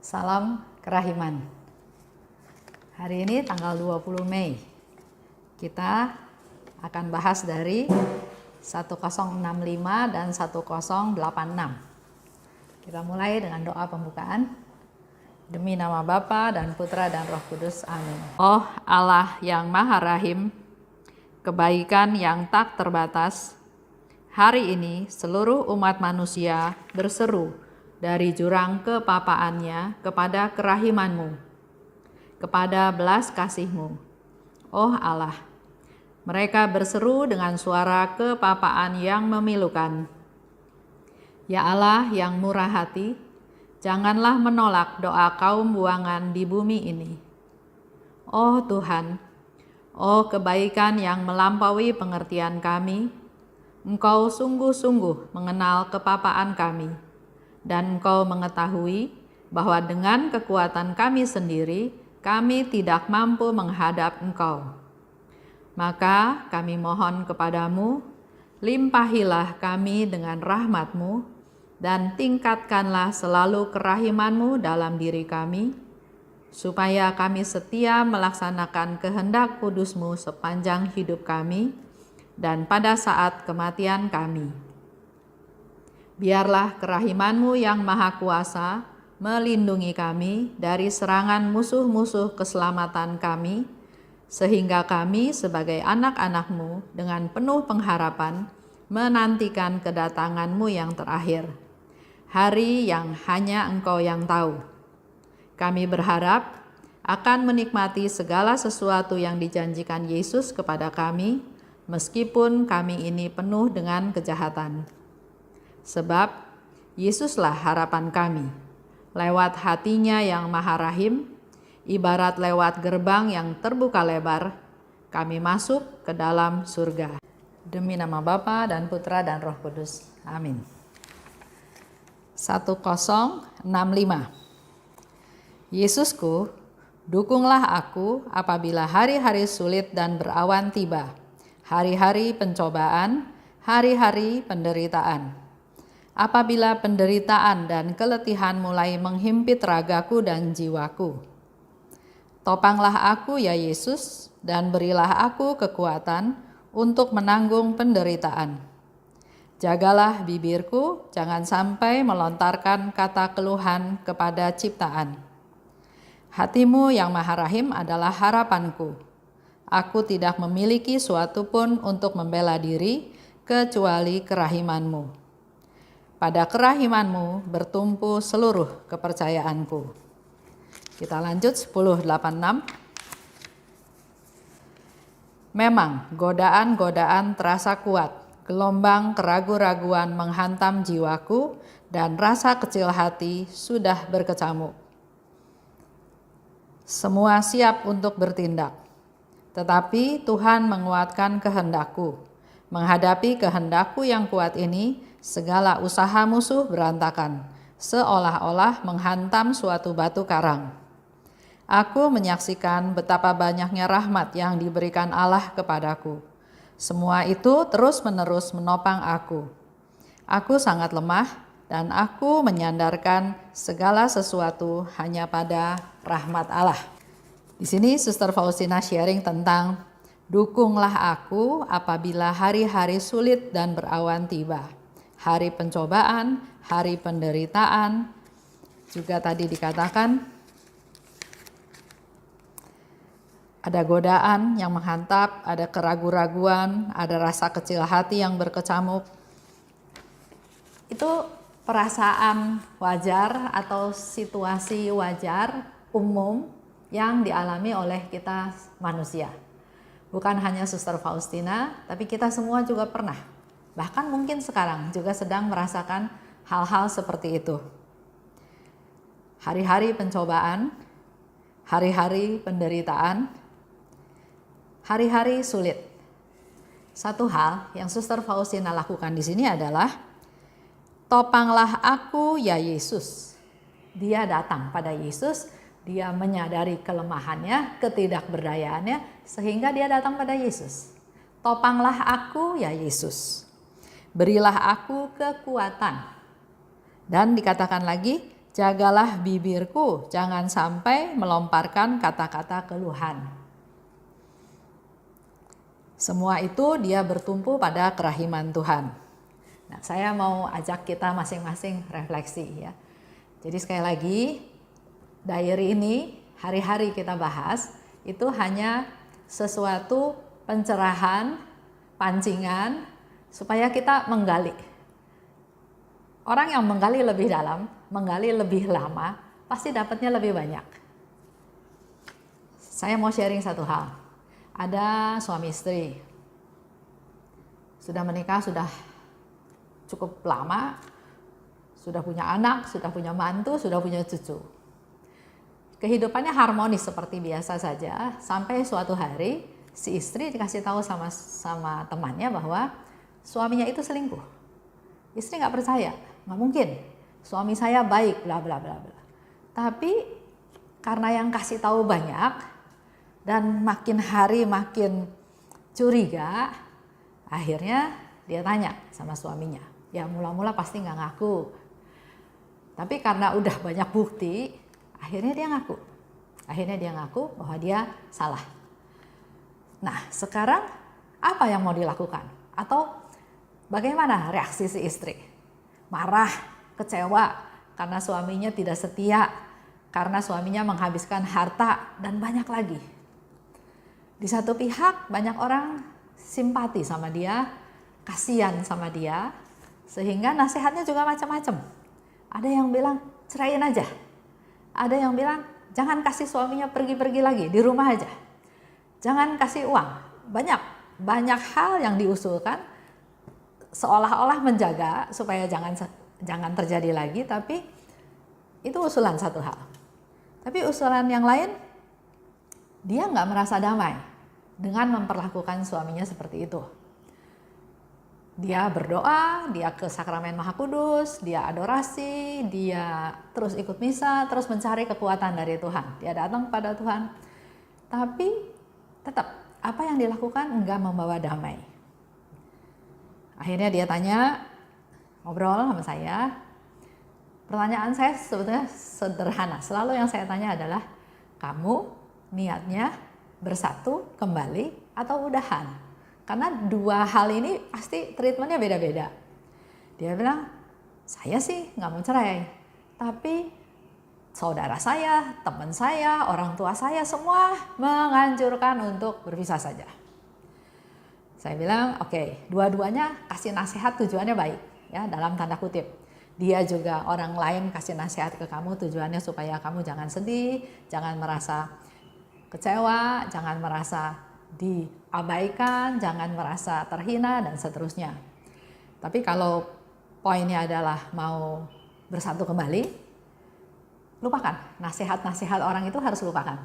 Salam Kerahiman. Hari ini tanggal 20 Mei. Kita akan bahas dari 1065 dan 1086. Kita mulai dengan doa pembukaan. Demi nama Bapa dan Putra dan Roh Kudus. Amin. Oh Allah yang Maha Rahim, kebaikan yang tak terbatas, hari ini seluruh umat manusia berseru dari jurang kepapaannya kepada kerahiman-Mu, kepada belas kasih-Mu. Oh Allah, mereka berseru dengan suara kepapaan yang memilukan. Ya Allah yang murah hati, janganlah menolak doa kaum buangan di bumi ini. Oh Tuhan, oh kebaikan yang melampaui pengertian kami, Engkau sungguh-sungguh mengenal kepapaan kami, dan Engkau mengetahui bahwa dengan kekuatan kami sendiri, kami tidak mampu menghadap Engkau. Maka kami mohon kepadamu, limpahilah kami dengan rahmat-Mu, dan tingkatkanlah selalu kerahiman-Mu dalam diri kami, supaya kami setia melaksanakan kehendak kudus-Mu sepanjang hidup kami, dan pada saat kematian kami. Biarlah kerahiman-Mu yang maha kuasa melindungi kami dari serangan musuh-musuh keselamatan kami, sehingga kami sebagai anak-anak-Mu dengan penuh pengharapan menantikan kedatangan-Mu yang terakhir, hari yang hanya Engkau yang tahu. Kami berharap akan menikmati segala sesuatu yang dijanjikan Yesus kepada kami, meskipun kami ini penuh dengan kejahatan. Sebab Yesuslah harapan kami. Lewat hatinya yang maha rahim, ibarat lewat gerbang yang terbuka lebar, kami masuk ke dalam surga. Demi nama Bapa dan Putra dan Roh Kudus. Amin. 1065. Yesusku, dukunglah aku apabila hari-hari sulit dan berawan tiba, hari-hari pencobaan, hari-hari penderitaan. Apabila penderitaan dan keletihan mulai menghimpit ragaku dan jiwaku. Topanglah aku ya Yesus, dan berilah aku kekuatan untuk menanggung penderitaan. Jagalah bibirku, jangan sampai melontarkan kata keluhan kepada ciptaan. Hati-Mu yang maha rahim adalah harapanku. Aku tidak memiliki suatu pun untuk membela diri, kecuali kerahiman-Mu. Pada kerahiman-Mu bertumpu seluruh kepercayaanku. Kita lanjut 1086. Memang godaan-godaan terasa kuat, gelombang keraguan-raguan menghantam jiwaku, dan rasa kecil hati sudah berkecamuk. Semua siap untuk bertindak, tetapi Tuhan menguatkan kehendakku. Menghadapi kehendakku yang kuat ini, segala usaha musuh berantakan, seolah-olah menghantam suatu batu karang. Aku menyaksikan betapa banyaknya rahmat yang diberikan Allah kepadaku. Semua itu terus-menerus menopang aku. Aku sangat lemah dan aku menyandarkan segala sesuatu hanya pada rahmat Allah. Di sini Suster Faustina sharing tentang dukunglah aku apabila hari-hari sulit dan berawan tiba. Hari pencobaan, hari penderitaan, juga tadi dikatakan ada godaan yang menghantap, ada keraguan-raguan, ada rasa kecil hati yang berkecamuk. Itu perasaan wajar atau situasi wajar umum yang dialami oleh kita manusia. Bukan hanya Suster Faustina, tapi kita semua juga pernah. Bahkan mungkin sekarang juga sedang merasakan hal-hal seperti itu. Hari-hari pencobaan, hari-hari penderitaan, hari-hari sulit. Satu hal yang Suster Faustina lakukan di sini adalah topanglah aku ya Yesus. Dia datang pada Yesus, dia menyadari kelemahannya, ketidakberdayaannya, sehingga dia datang pada Yesus. Topanglah aku ya Yesus. Berilah aku kekuatan. Dan dikatakan lagi, jagalah bibirku, jangan sampai melontarkan kata-kata keluhan. Semua itu dia bertumpu pada kerahiman Tuhan. Nah, saya mau ajak kita masing-masing refleksi ya. Jadi sekali lagi, diary ini hari-hari kita bahas itu hanya sesuatu pencerahan, pancingan supaya kita menggali. Orang yang menggali lebih dalam, menggali lebih lama, pasti dapatnya lebih banyak. Saya mau sharing satu hal. Ada suami istri, sudah menikah, sudah cukup lama, sudah punya anak, sudah punya mantu, sudah punya cucu. Kehidupannya harmonis seperti biasa saja, sampai suatu hari si istri dikasih tahu sama temannya bahwa suaminya itu selingkuh. Istri nggak percaya, nggak mungkin. Suami saya baik, bla bla bla bla. Tapi karena yang kasih tahu banyak dan makin hari makin curiga, akhirnya dia tanya sama suaminya. Ya mula-mula pasti nggak ngaku. Tapi karena udah banyak bukti, akhirnya dia ngaku. Akhirnya dia ngaku bahwa dia salah. Nah, sekarang apa yang mau dilakukan? Atau bagaimana reaksi si istri? Marah, kecewa karena suaminya tidak setia, karena suaminya menghabiskan harta dan banyak lagi. Di satu pihak banyak orang simpati sama dia, kasihan sama dia, sehingga nasihatnya juga macam-macam. Ada yang bilang ceraiin aja. Ada yang bilang jangan kasih suaminya pergi-pergi lagi, di rumah aja. Jangan kasih uang. Banyak hal yang diusulkan seolah-olah menjaga supaya jangan terjadi lagi, tapi itu usulan satu hal. Tapi usulan yang lain, dia nggak merasa damai dengan memperlakukan suaminya seperti itu. Dia berdoa, dia ke sakramen Maha Kudus, dia adorasi, dia terus ikut misa, terus mencari kekuatan dari Tuhan. Dia datang kepada Tuhan, tapi tetap apa yang dilakukan enggak membawa damai. Akhirnya dia tanya, ngobrol sama saya. Pertanyaan saya sebetulnya sederhana. Selalu yang saya tanya adalah, kamu niatnya bersatu kembali atau udahan? Karena dua hal ini pasti treatmentnya beda-beda. Dia bilang, saya sih nggak mau cerai. Tapi saudara saya, teman saya, orang tua saya semua menganjurkan untuk berpisah saja. Saya bilang, oke, dua-duanya kasih nasihat tujuannya baik, ya dalam tanda kutip. Dia juga orang lain kasih nasihat ke kamu tujuannya supaya kamu jangan sedih, jangan merasa kecewa, jangan merasa diabaikan, jangan merasa terhina dan seterusnya. Tapi kalau poinnya adalah mau bersatu kembali, lupakan. Nasihat-nasihat orang itu harus lupakan.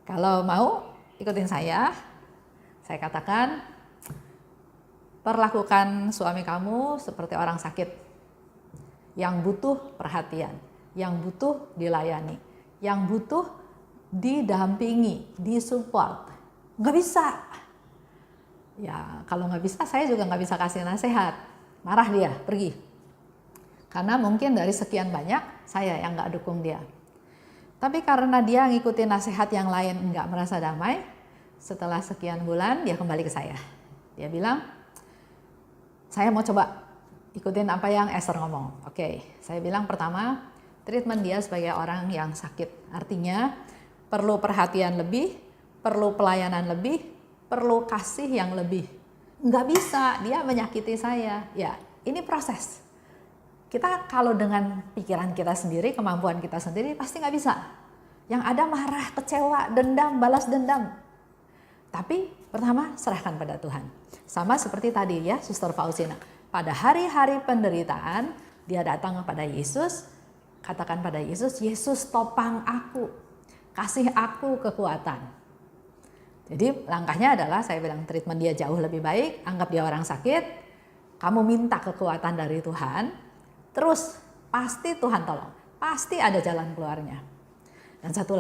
Kalau mau ikutin saya katakan, perlakukan suami kamu seperti orang sakit yang butuh perhatian, yang butuh dilayani, yang butuh didampingi, disupport. Nggak bisa. Ya kalau nggak bisa, saya juga nggak bisa kasih nasihat. Marah dia, pergi. Karena mungkin dari sekian banyak, saya yang nggak dukung dia. Tapi karena dia ngikutin nasihat yang lain nggak merasa damai, setelah sekian bulan dia kembali ke saya. Dia bilang, saya mau coba ikutin apa yang Esther ngomong. Oke, saya bilang pertama, treatment dia sebagai orang yang sakit. Artinya perlu perhatian lebih, perlu pelayanan lebih, perlu kasih yang lebih. Nggak bisa, dia menyakiti saya. Ya, ini proses. Kita kalau dengan pikiran kita sendiri, kemampuan kita sendiri pasti nggak bisa. Yang ada marah, kecewa, dendam, balas dendam. Tapi pertama serahkan pada Tuhan. Sama seperti tadi ya Suster Faustina. Pada hari-hari penderitaan dia datang kepada Yesus. Katakan pada Yesus, Yesus topang aku. Kasih aku kekuatan. Jadi langkahnya adalah saya bilang treatment dia jauh lebih baik. Anggap dia orang sakit. Kamu minta kekuatan dari Tuhan. Terus pasti Tuhan tolong. Pasti ada jalan keluarnya. Dan satu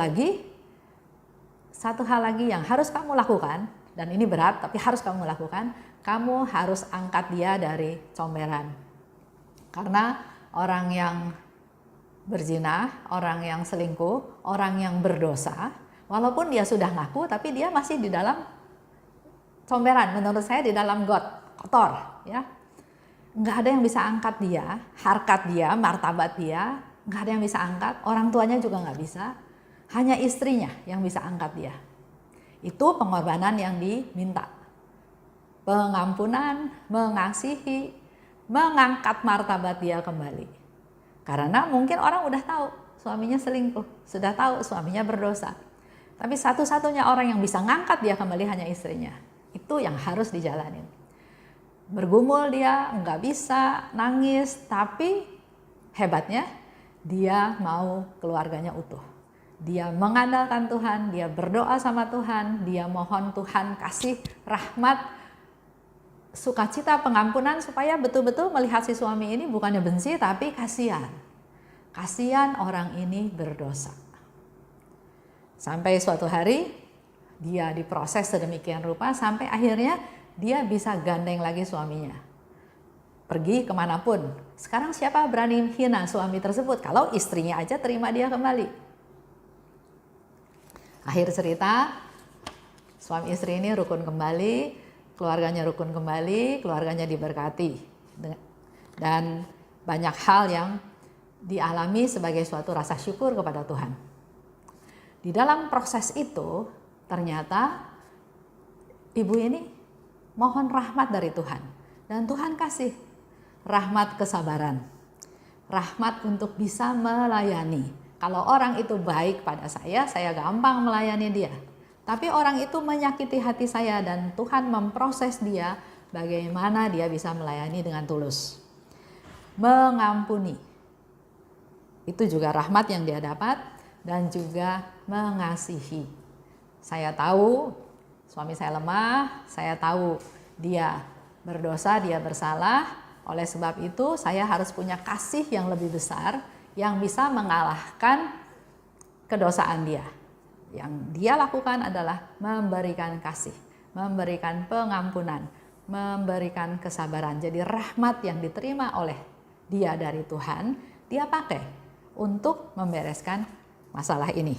hal lagi yang harus kamu lakukan, dan ini berat tapi harus kamu lakukan, kamu harus angkat dia dari comberan. Karena orang yang berzina, orang yang selingkuh, orang yang berdosa, walaupun dia sudah ngaku tapi dia masih di dalam comberan, menurut saya di dalam got, kotor, ya. Nggak ada yang bisa angkat dia, harkat dia, martabat dia, nggak ada yang bisa angkat, orang tuanya juga nggak bisa, hanya istrinya yang bisa angkat dia. Itu pengorbanan yang diminta. Pengampunan, mengasihi, mengangkat martabat dia kembali. Karena mungkin orang udah tahu suaminya selingkuh, sudah tahu suaminya berdosa. Tapi satu-satunya orang yang bisa ngangkat dia kembali hanya istrinya. Itu yang harus dijalanin. Bergumul dia, nggak bisa, nangis, tapi hebatnya dia mau keluarganya utuh. Dia mengandalkan Tuhan, dia berdoa sama Tuhan, dia mohon Tuhan kasih rahmat, sukacita, pengampunan supaya betul-betul melihat si suami ini bukannya benci tapi kasihan. Kasihan orang ini berdosa. Sampai suatu hari dia diproses sedemikian rupa sampai akhirnya dia bisa gandeng lagi suaminya. Pergi kemanapun. Sekarang siapa berani hina suami tersebut kalau istrinya aja terima dia kembali. Akhir cerita, suami istri ini rukun kembali, keluarganya rukun kembali, keluarganya diberkati. Dan banyak hal yang dialami sebagai suatu rasa syukur kepada Tuhan. Di dalam proses itu, ternyata ibu ini mohon rahmat dari Tuhan. Dan Tuhan kasih rahmat kesabaran. Rahmat untuk bisa melayani. Kalau orang itu baik pada saya gampang melayani dia. Tapi orang itu menyakiti hati saya dan Tuhan memproses dia bagaimana dia bisa melayani dengan tulus. Mengampuni. Itu juga rahmat yang dia dapat dan juga mengasihi. Saya tahu suami saya lemah, saya tahu dia berdosa, dia bersalah. Oleh sebab itu saya harus punya kasih yang lebih besar yang bisa mengalahkan kedosaan dia. Yang dia lakukan adalah memberikan kasih, memberikan pengampunan, memberikan kesabaran. Jadi rahmat yang diterima oleh dia dari Tuhan, dia pakai untuk membereskan masalah ini.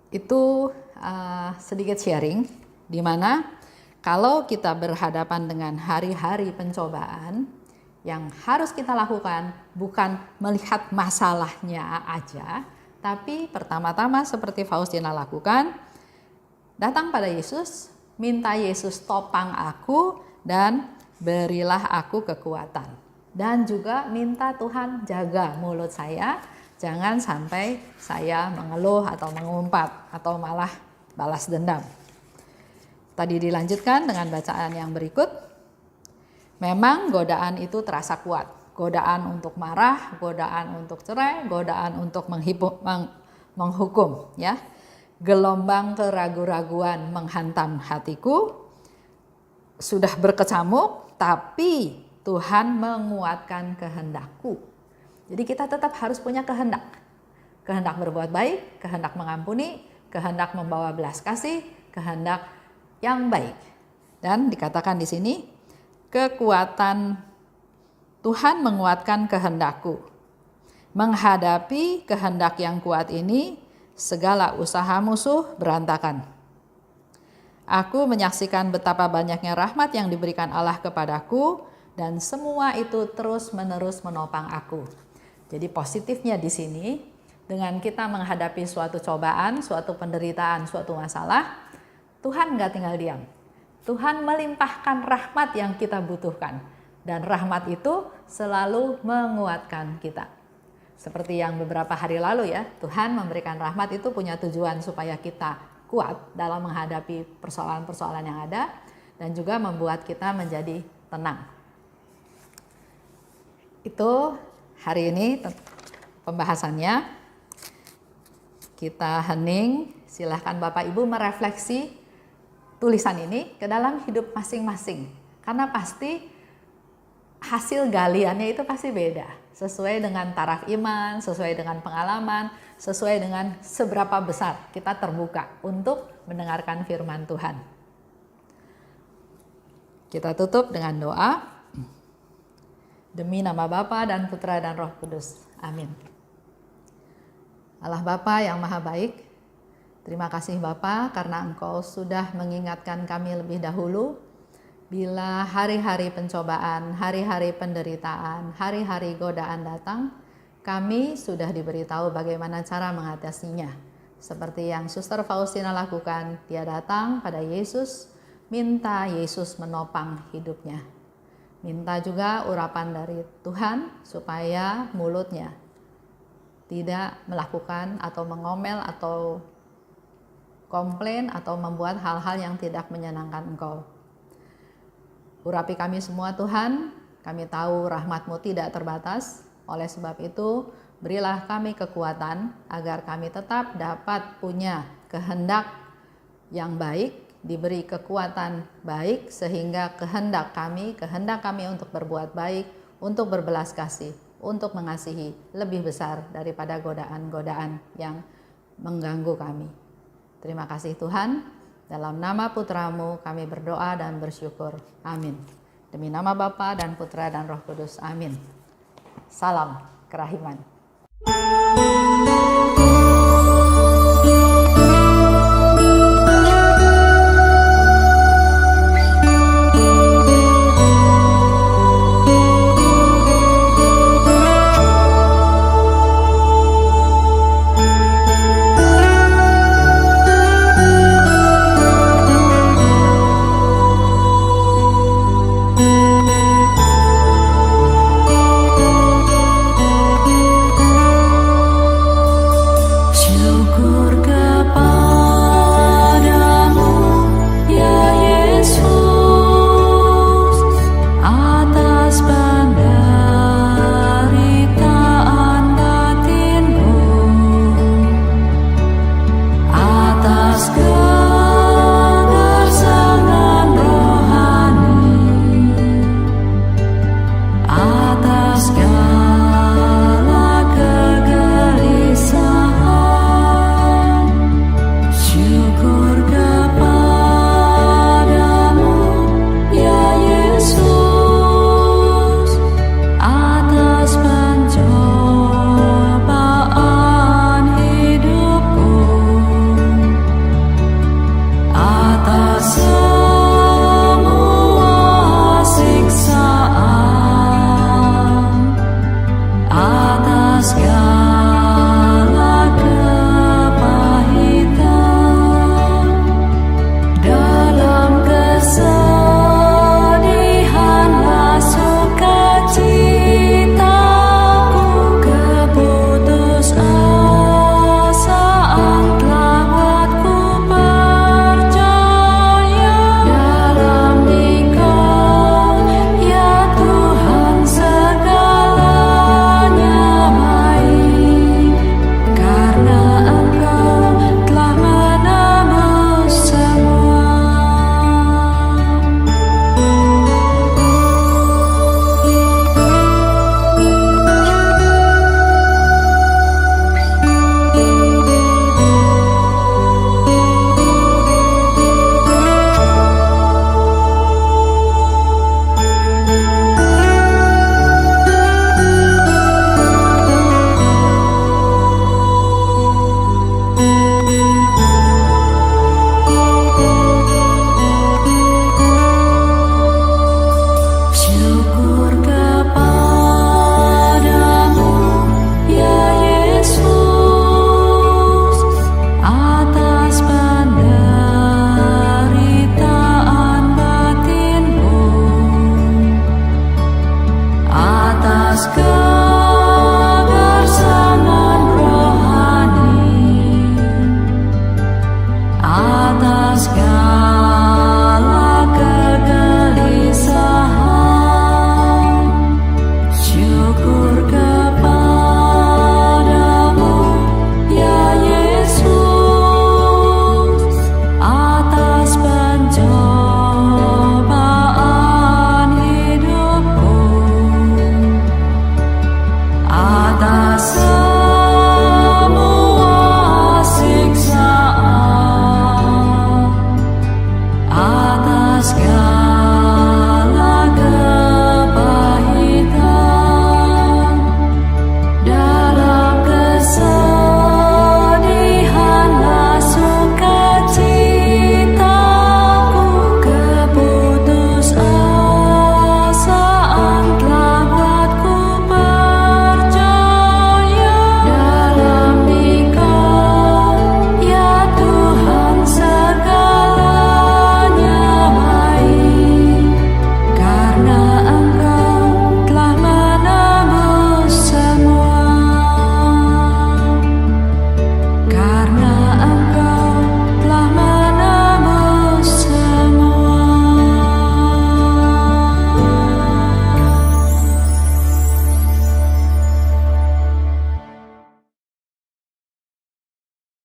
Itu sedikit sharing, di mana kalau kita berhadapan dengan hari-hari pencobaan, yang harus kita lakukan bukan melihat masalahnya aja, tapi pertama-tama seperti Faustina lakukan, datang pada Yesus, minta Yesus topang aku dan berilah aku kekuatan. Dan juga minta Tuhan jaga mulut saya, jangan sampai saya mengeluh atau mengumpat atau malah balas dendam. Tadi dilanjutkan dengan bacaan yang berikut. Memang godaan itu terasa kuat. Godaan untuk marah, godaan untuk cerai, godaan untuk menghukum, ya. Gelombang keraguan-raguan menghantam hatiku. Sudah berkecamuk, tapi Tuhan menguatkan kehendakku. Jadi kita tetap harus punya kehendak. Kehendak berbuat baik, kehendak mengampuni, kehendak membawa belas kasih, kehendak yang baik. Dan dikatakan di sini, kekuatan Tuhan menguatkan kehendakku. Menghadapi kehendak yang kuat ini, segala usaha musuh berantakan. Aku menyaksikan betapa banyaknya rahmat yang diberikan Allah kepadaku, dan semua itu terus-menerus menopang aku. Jadi positifnya di sini, dengan kita menghadapi suatu cobaan, suatu penderitaan, suatu masalah, Tuhan nggak tinggal diam. Tuhan melimpahkan rahmat yang kita butuhkan. Dan rahmat itu selalu menguatkan kita. Seperti yang beberapa hari lalu ya, Tuhan memberikan rahmat itu punya tujuan supaya kita kuat dalam menghadapi persoalan-persoalan yang ada. Dan juga membuat kita menjadi tenang. Itu hari ini pembahasannya. Kita hening, silahkan Bapak Ibu merefleksi tulisan ini ke dalam hidup masing-masing. Karena pasti hasil galiannya itu pasti beda. Sesuai dengan taraf iman, sesuai dengan pengalaman, sesuai dengan seberapa besar kita terbuka untuk mendengarkan firman Tuhan. Kita tutup dengan doa. Demi nama Bapa dan Putra dan Roh Kudus. Amin. Allah Bapa yang Maha Baik, terima kasih Bapa karena Engkau sudah mengingatkan kami lebih dahulu bila hari-hari pencobaan, hari-hari penderitaan, hari-hari godaan datang, kami sudah diberitahu bagaimana cara mengatasinya. Seperti yang Suster Faustina lakukan, dia datang pada Yesus, minta Yesus menopang hidupnya. Minta juga urapan dari Tuhan supaya mulutnya tidak melakukan atau mengomel atau komplain atau membuat hal-hal yang tidak menyenangkan Engkau. Urapi kami semua Tuhan, kami tahu rahmat-Mu tidak terbatas, oleh sebab itu berilah kami kekuatan agar kami tetap dapat punya kehendak yang baik, diberi kekuatan baik sehingga kehendak kami untuk berbuat baik, untuk berbelas kasih, untuk mengasihi lebih besar daripada godaan-godaan yang mengganggu kami. Terima kasih Tuhan. Dalam nama Putra-Mu kami berdoa dan bersyukur. Amin. Demi nama Bapa dan Putra dan Roh Kudus. Amin. Salam kerahiman.